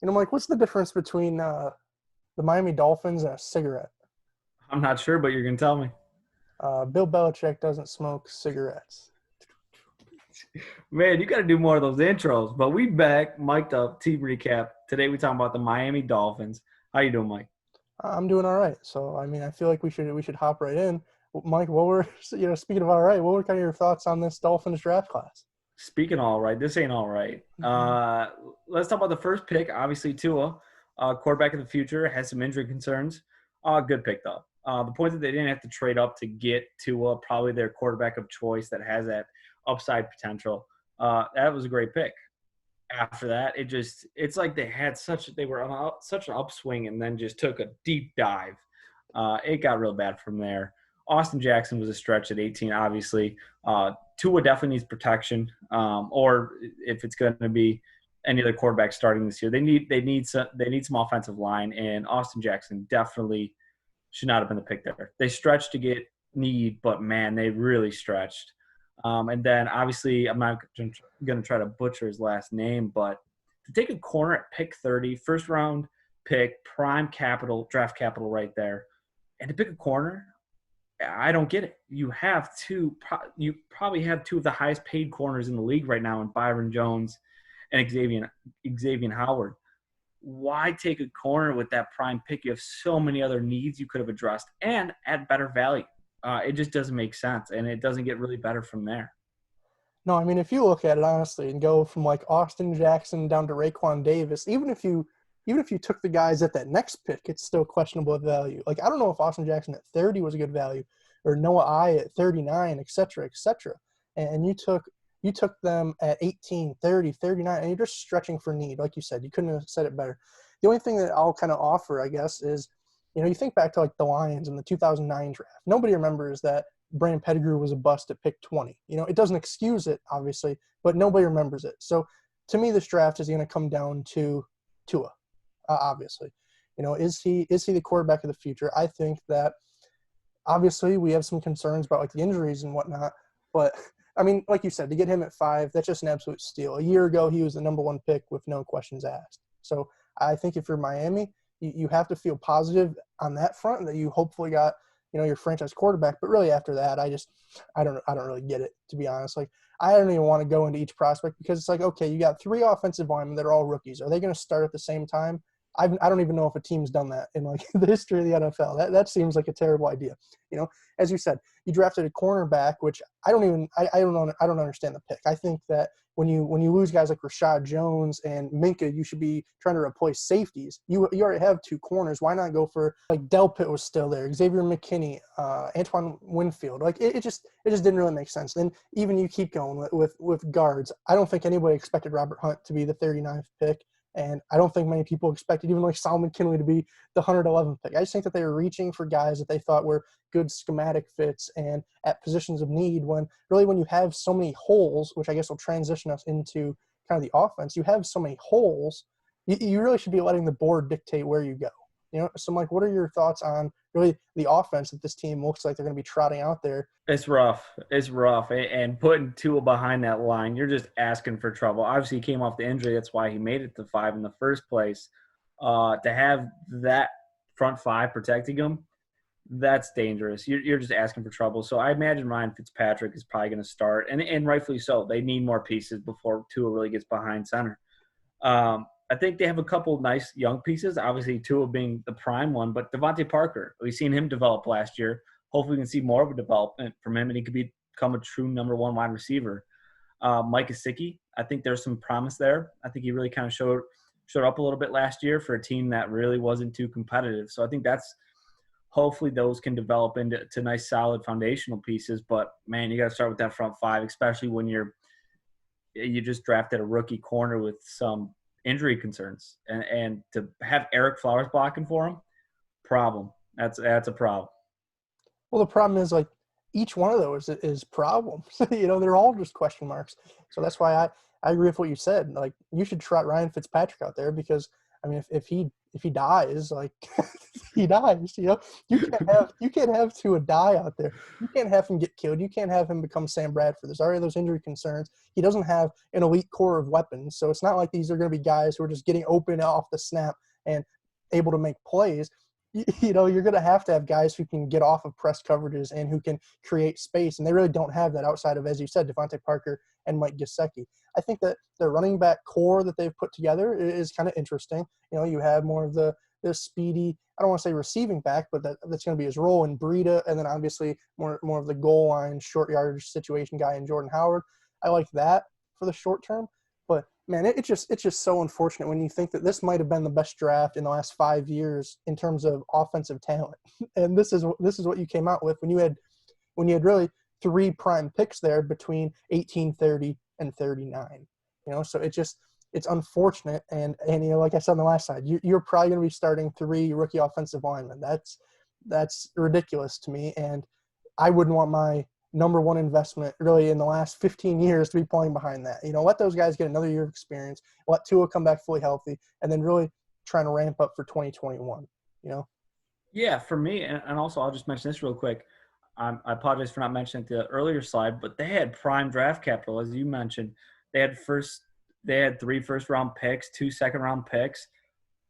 Mike, what's the difference between the Miami Dolphins and a cigarette? I'm not sure, but you're gonna tell me. Bill Belichick doesn't smoke cigarettes. Man, you got to do more of those intros. But we back, mic'd up, team recap. Today we talking about the Miami Dolphins. How you doing, Mike? I'm doing all right. So, I mean, I feel like we should hop right in. Mike, what were speaking of all right, what were kind of your thoughts on this Dolphins draft class? Speaking all right, this ain't all right. Mhm. Let's talk about the first pick. Obviously, Tua, quarterback of the future, has some injury concerns. Good pick though. The point that they didn't have to trade up to get Tua, probably their quarterback of choice that has that upside potential. That was a great pick. After that, it's like they were on such an upswing and then just took a deep dive. It got real bad from there. Austin Jackson was a stretch at 18, obviously. Tua definitely needs protection, or if it's going to be any other quarterback starting this year, they need some offensive line, and Austin Jackson definitely should not have been the pick there. They stretched to get need, but man, they really stretched. And then obviously, I'm not going to try to butcher his last name, but to take a corner at pick 30, first round pick, prime capital, draft capital right there, and to pick a corner, I don't get it. You probably have two of the highest paid corners in the league right now in Byron Jones and Xavier Howard. Why take a corner with that prime pick? You have so many other needs you could have addressed and at better value. It just doesn't make sense, and it doesn't get really better from there. No, I mean, if you look at it honestly and go from like Austin Jackson down to Raekwon Davis, even if you took the guys at that next pick, it's still questionable value. Like I don't know if Austin Jackson at 30 was a good value, or Noah I at 39, et cetera, et cetera. And you took them at 18, 30, 39, and you're just stretching for need. Like you said, you couldn't have said it better. The only thing that I'll kind of offer, I guess, is you think back to like the Lions in the 2009 draft. Nobody remembers that Brandon Pettigrew was a bust at pick 20. It doesn't excuse it, obviously, but nobody remembers it. So to me, this draft is going to come down to Tua, obviously. Is he the quarterback of the future? I think that obviously we have some concerns about like the injuries and whatnot, but I mean, like you said, to get him at 5, that's just an absolute steal. A year ago, he was the number 1 pick with no questions asked. So I think if you're Miami, you have to feel positive on that front that you hopefully got your franchise quarterback. But really after that, I don't really get it, to be honest. Like I don't even want to go into each prospect because it's like, okay, you got 3 offensive linemen that are all rookies. Are they going to start at the same time? I don't even know if a team's done that in like the history of the NFL. That seems like a terrible idea. As you said, you drafted a cornerback, which I don't understand the pick. I think that when you lose guys like Rashad Jones and Minka, you should be trying to replace safeties. You already have 2 corners. Why not go for like Delpit was still there, Xavier McKinney, Antoine Winfield? Like it just didn't really make sense. Then even you keep going with guards. I don't think anybody expected Robert Hunt to be the 39th pick. And I don't think many people expected even like Solomon Kinley to be the 111th pick. I just think that they were reaching for guys that they thought were good schematic fits and at positions of need when you have so many holes, which I guess will transition us into kind of the offense, you have so many holes, you really should be letting the board dictate where you go. So Mike, what are your thoughts on really the offense that this team looks like they're going to be trotting out there? It's rough. It's rough. And putting Tua behind that line, you're just asking for trouble. Obviously, he came off the injury. That's why he made it to 5 in the first place. To have that front 5 protecting him, that's dangerous. You're just asking for trouble. So I imagine Ryan Fitzpatrick is probably going to start, and rightfully so. They need more pieces before Tua really gets behind center. I think they have a couple of nice young pieces, obviously Tua being the prime one, but Devontae Parker, we've seen him develop last year. Hopefully we can see more of a development from him, and he could become a true number 1 wide receiver. Mike Gesicki, I think there's some promise there. I think he really kind of showed up a little bit last year for a team that really wasn't too competitive. So I think hopefully those can develop into nice, solid foundational pieces. But, man, you got to start with that front 5, especially when you just drafted a rookie corner with some injury concerns. And to have Eric Flowers blocking for him, problem. That's a problem. Well, the problem is like each one of those is problems. They're all just question marks. So that's why I agree with what you said. Like you should trot Ryan Fitzpatrick out there because I mean, if he dies, like he dies, you can't have Tua die out there. You can't have him get killed. You can't have him become Sam Bradford. There's already those injury concerns. He doesn't have an elite core of weapons, so it's not like these are going to be guys who are just getting open off the snap and able to make plays. You're going to have guys who can get off of press coverages and who can create space, and they really don't have that outside of, as you said, Devontae Parker and Mike Gesicki. I think that the running back core that they've put together is kind of interesting. You have more of the speedy, I don't want to say receiving back, but that's going to be his role in Breida, and then obviously more of the goal line, short yardage situation guy in Jordan Howard. I like that for the short term. But man, it's just so unfortunate when you think that this might have been the best draft in the last 5 years in terms of offensive talent, and this is what you came out with when you had really 3 prime picks there between 18, 30, and 39. So it's unfortunate, and like I said on the last side, you're probably going to be starting 3 rookie offensive linemen. That's ridiculous to me, and I wouldn't want my number one investment really in the last 15 years to be playing behind that. Let those guys get another year of experience, let Tua come back fully healthy, and then really trying to ramp up for 2021. Yeah, for me, and also I'll just mention this real quick. I apologize for not mentioning the earlier slide, but they had prime draft capital, as you mentioned. They had 3 first-round picks, 2 second-round picks,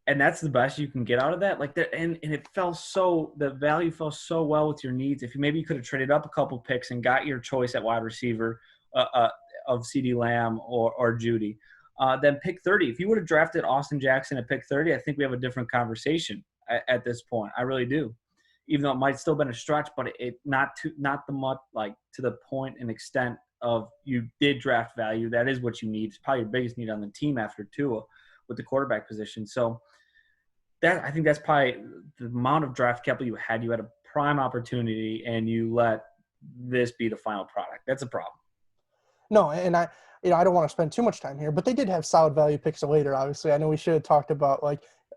and that's the best you can get out of that. Like that, and the value fell so well with your needs. If you could have traded up a couple picks and got your choice at wide receiver of CeeDee Lamb or Judy, then pick 30. If you would have drafted Austin Jackson at pick 30, I think we have a different conversation at this point. I really do. Even though it might still been a stretch, but it not the much like to the point and extent of you did draft value. That is what you need. It's probably your biggest need on the team after Tua with the quarterback position. So I think that's probably the amount of draft capital you had. You had a prime opportunity, and you let this be the final product. That's a problem. No, and I don't want to spend too much time here, but they did have solid value picks later. Obviously, I know we should have talked about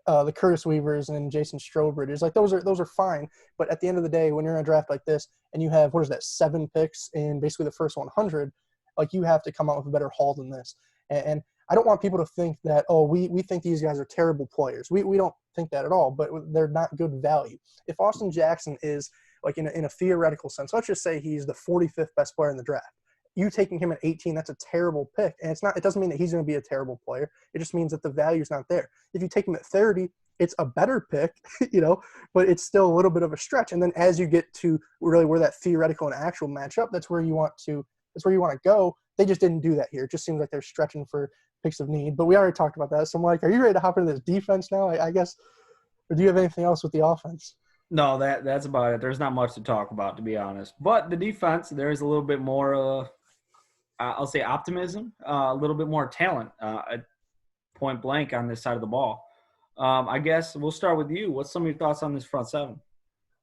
the Curtis Weavers and Jason Strowbridges. Like those are fine, but at the end of the day, when you're in a draft like this and you have 7 picks in basically the first 100, like you have to come out with a better haul than this. And I don't want people to think that we think these guys are terrible players. We don't think that at all, but they're not good value. If Austin Jackson is like in a theoretical sense, let's just say he's the 45th best player in the draft. You taking him at 18, that's a terrible pick. And it doesn't mean that he's going to be a terrible player. It just means that the value's not there. If you take him at 30, it's a better pick, but it's still a little bit of a stretch. And then as you get to really where that theoretical and actual matchup, that's where you want to go. They just didn't do that here. It just seems like they're stretching for picks of need. But we already talked about that. So I'm like, are you ready to hop into this defense now? I guess, or do you have anything else with the offense? No, that's about it. There's not much to talk about, to be honest. But the defense, there is a little bit more I'll say optimism, a little bit more talent at point blank on this side of the ball. I guess we'll start with you. What's some of your thoughts on this front 7?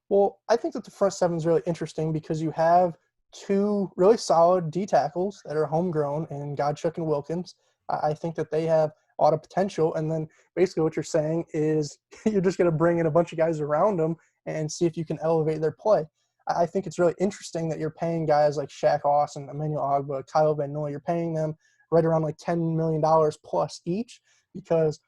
Well, I think that the front 7 is really interesting because you have 2 really solid D tackles that are homegrown in Godchuk and Wilkins. I think that they have a lot of potential. And then basically what you're saying is you're just going to bring in a bunch of guys around them and see if you can elevate their play. I think it's really interesting that you're paying guys like Shaq Austin, Emmanuel Ogba, Kyle Van Noy. You're paying them right around like $10 million plus each because,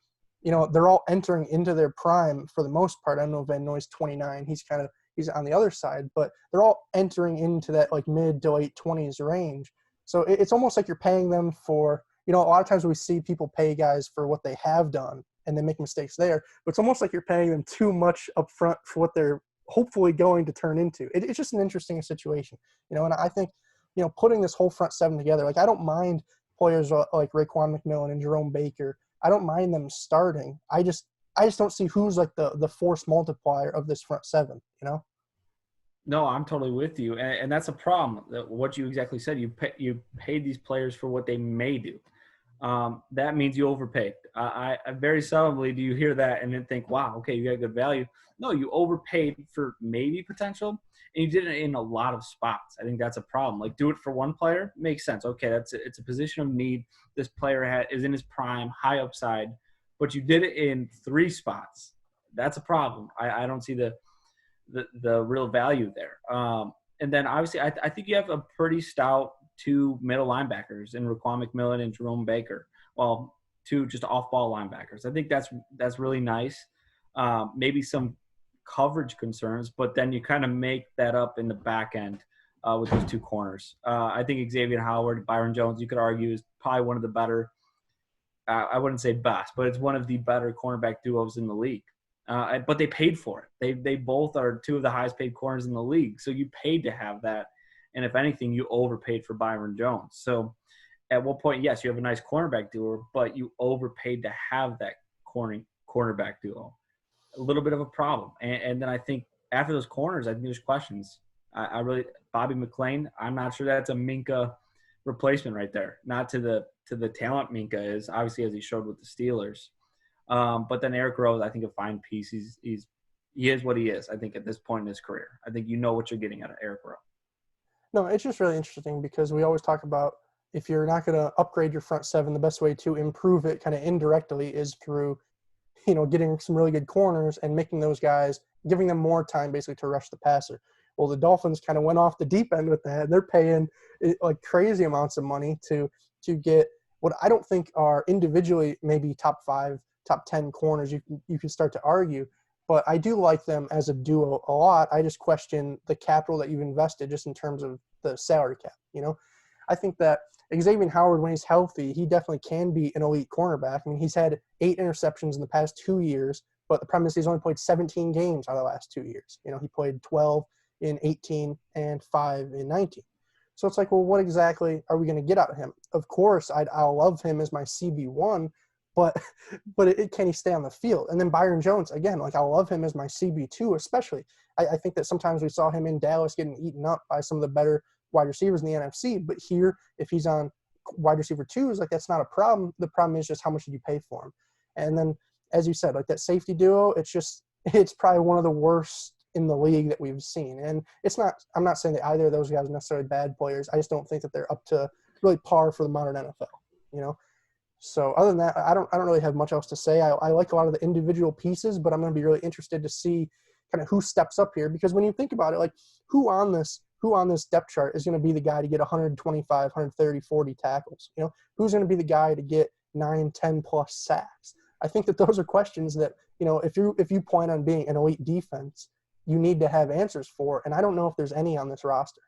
they're all entering into their prime for the most part. I know Van Noy's 29. He's on the other side, but they're all entering into that like mid to late 20s range. So it's almost like you're paying them for, a lot of times we see people pay guys for what they have done and they make mistakes there, but it's almost like you're paying them too much up front for what they're hopefully going to turn into. It's just an interesting situation, and I think, putting this whole front 7 together, like I don't mind players like Raekwon McMillan and Jerome Baker. I don't mind them starting. I just don't see who's like the force multiplier of this front 7, No, I'm totally with you. And that's a problem. What you exactly said, you paid these players for what they may do. That means you overpaid. I very seldomly do you hear that and then think, wow, okay, you got good value. No, you overpaid for maybe potential, and you did it in a lot of spots. I think that's a problem. Like, do it for one player, makes sense. Okay, it's a position of need. This player is in his prime, high upside, but you did it in 3 spots. That's a problem. I don't see the real value there. And then obviously, I think you have a pretty stout 2 middle linebackers in Raekwon McMillan and Jerome Baker. Well, two just off-ball linebackers. I think that's really nice. Maybe some coverage concerns, but then you kind of make that up in the back end with those two corners. I think Xavier Howard, Byron Jones, you could argue is probably one of the better. I wouldn't say best, but it's one of the better cornerback duos in the league. But they paid for it. They both are two of the highest paid corners in the league. So you paid to have that. And if anything, you overpaid for Byron Jones. So at what point, yes, you have a nice cornerback duo, but you overpaid to have that cornerback duo. A little bit of a problem. And then I think after those corners, I think there's questions. Bobby McClain, I'm not sure that's a Minka replacement right there. Not to the talent Minka is, obviously, as he showed with the Steelers. But then Eric Rose, I think, a fine piece. He is what he is, I think, at this point in his career. I think you know what you're getting out of Eric Rose. No, it's just really interesting because we always talk about if you're not going to upgrade your front seven, the best way to improve it kind of indirectly is through, getting some really good corners and making those guys, giving them more time basically to rush the passer. Well, the Dolphins kind of went off the deep end with that. They're paying like crazy amounts of money to get what I don't think are individually maybe top 5, top 10 corners. You can start to argue, but I do like them as a duo a lot. I just question the capital that you've invested just in terms of the salary cap. I think that Xavier Howard, when he's healthy, he definitely can be an elite cornerback. I mean, he's had 8 interceptions in the past 2 years, but the problem is he's only played 17 games out of the last 2 years. He played 12 in 18 and 5 in 19. So it's like, well, what exactly are we going to get out of him? Of course, I'll love him as my CB1, but can he stay on the field? And then Byron Jones, again, like I love him as my CB2 especially. I think that sometimes we saw him in Dallas getting eaten up by some of the better wide receivers in the NFC, but here, if he's on wide receiver 2s, like that's not a problem. The problem is just how much did you pay for him? And then, as you said, like that safety duo, it's probably one of the worst in the league that we've seen. And I'm not saying that either of those guys are necessarily bad players. I just don't think that they're up to really par for the modern NFL, So other than that, I don't really have much else to say. I like a lot of the individual pieces, but I'm going to be really interested to see kind of who steps up here, because when you think about it, like who on this depth chart is going to be the guy to get 125, 130, 40 tackles? Who's going to be the guy to get 9, 10 plus sacks? I think that those are questions that, if you plan on being an elite defense, you need to have answers for. And I don't know if there's any on this roster.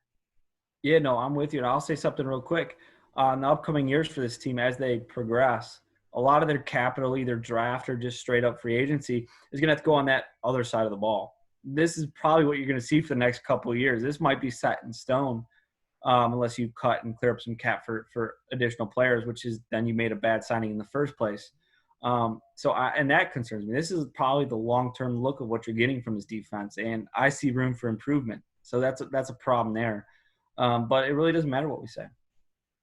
Yeah, no, I'm with you. And I'll say something real quick. In the upcoming years for this team, as they progress, a lot of their capital, either draft or just straight up free agency, is going to have to go on that other side of the ball. This is probably what you're going to see for the next couple of years. This might be set in stone unless you cut and clear up some cap for additional players, which is then you made a bad signing in the first place. And that concerns me. This is probably the long-term look of what you're getting from this defense, and I see room for improvement. So that's a problem there. But it really doesn't matter what we say.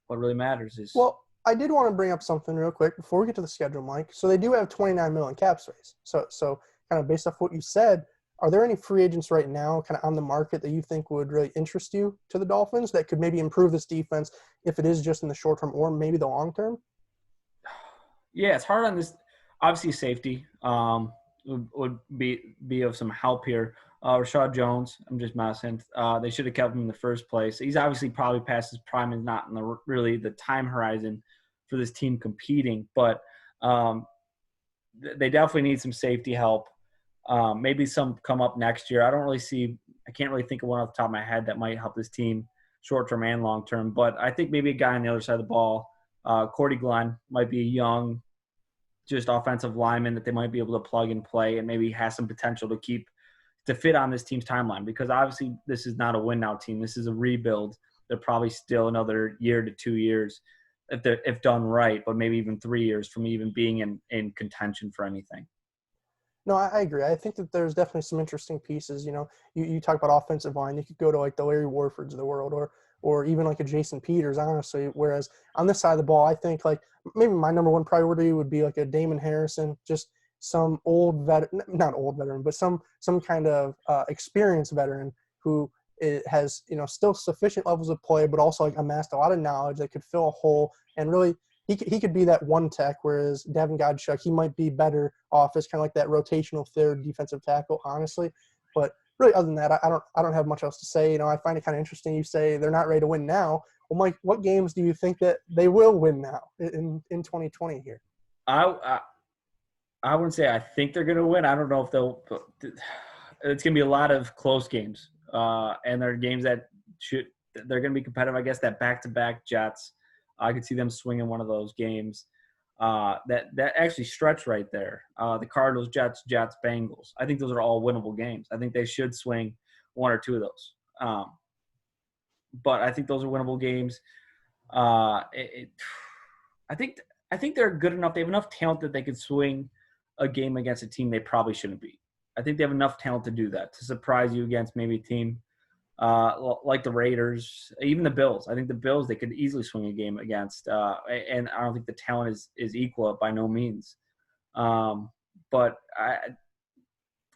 What really matters is – Well, I did want to bring up something real quick before we get to the schedule, Mike. So they do have $29 million cap space. So kind of based off what you said, are there any free agents right now kind of on the market that you think would really interest you to the Dolphins that could maybe improve this defense if it is just in the short term or maybe the long term? Yeah, it's hard on this. Obviously, safety would be of some help here. Rashad Jones, I'm just messing. They should have kept him in the first place. He's obviously probably past his prime and not in the time horizon for this team competing. But they definitely need some safety help. Maybe some come up next year. I can't really think of one off the top of my head that might help this team short-term and long-term. But I think maybe a guy on the other side of the ball, Cordy Glenn, might be a young, just offensive lineman that they might be able to plug and play, and maybe has some potential to fit on this team's timeline, because obviously this is not a win-now team. This is a rebuild. They're probably still another year to 2 years if done right, but maybe even 3 years from even being in contention for anything. No, I agree. I think that there's definitely some interesting pieces. You talk about offensive line. You could go to like the Larry Warfords of the world, or even like a Jason Peters, honestly. Whereas on this side of the ball, I think like maybe my number one priority would be like a Damon Harrison, just some old veteran, not old veteran, but some kind of experienced veteran who has still sufficient levels of play, but also like amassed a lot of knowledge that could fill a hole and really. He could be that one tech, whereas Davin Godchuk, he might be better off as kind of like that rotational third defensive tackle, honestly. But really, other than that, I don't have much else to say. I find it kind of interesting. You say they're not ready to win now. Well, Mike, what games do you think that they will win now in 2020 here? I I wouldn't say I think they're going to win. I don't know if they'll. It's going to be a lot of close games, and they're games that should they're going to be competitive. I guess that back-to-back Jets, I could see them swinging one of those games. That actually stretch right there. The Cardinals, Jets, Bengals. I think those are all winnable games. I think they should swing one or two of those. But I think those are winnable games. Uh, it, it, I think I think they're good enough. They have enough talent that they could swing a game against a team they probably shouldn't be. I think they have enough talent to do that, to surprise you against maybe a team like the Raiders, even the Bills. I think the Bills, they could easily swing a game against, and I don't think the talent is equal by no means. But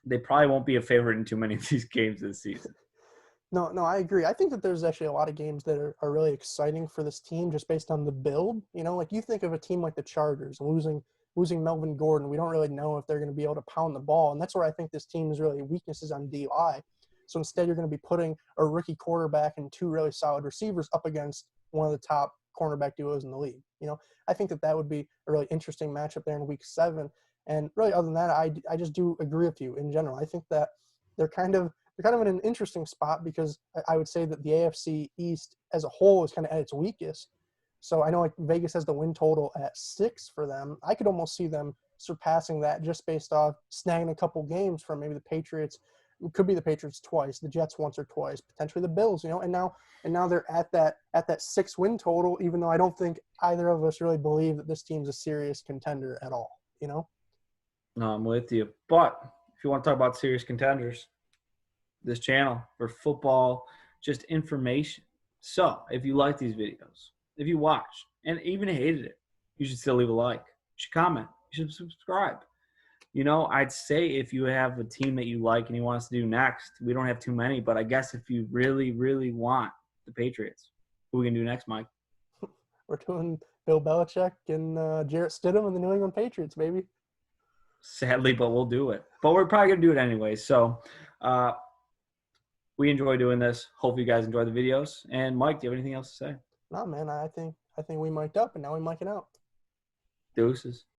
they probably won't be a favorite in too many of these games this season. No, I agree. I think that there's actually a lot of games that are really exciting for this team just based on the build. Like you think of a team like the Chargers losing Melvin Gordon. We don't really know if they're going to be able to pound the ball, and that's where I think this team's really weaknesses on DI. So instead, you're going to be putting a rookie quarterback and two really solid receivers up against one of the top cornerback duos in the league. I think that would be a really interesting matchup there in Week 7. And really, other than that, I just do agree with you in general. I think that they're kind of in an interesting spot because I would say that the AFC East as a whole is kind of at its weakest. So I know like Vegas has the win total at 6 for them. I could almost see them surpassing that just based off snagging a couple games from maybe the Patriots. It could be the Patriots twice, the Jets once or twice, potentially the Bills, and now they're at that 6 win total, even though I don't think either of us really believe that this team's a serious contender at all. No, I'm with you. But if you want to talk about serious contenders, this channel for football, just information. So if you like these videos, if you watched and even hated it, you should still leave a like. You should comment. You should subscribe. I'd say if you have a team that you like and you want us to do next, we don't have too many, but I guess if you really, really want the Patriots, who we can do next, Mike? We're doing Bill Belichick and Jarrett Stidham and the New England Patriots, baby. Sadly, but we'll do it. But we're probably going to do it anyway. So we enjoy doing this. Hope you guys enjoy the videos. And Mike, do you have anything else to say? No, man, I think we mic'd up and now we mic it out. Deuces.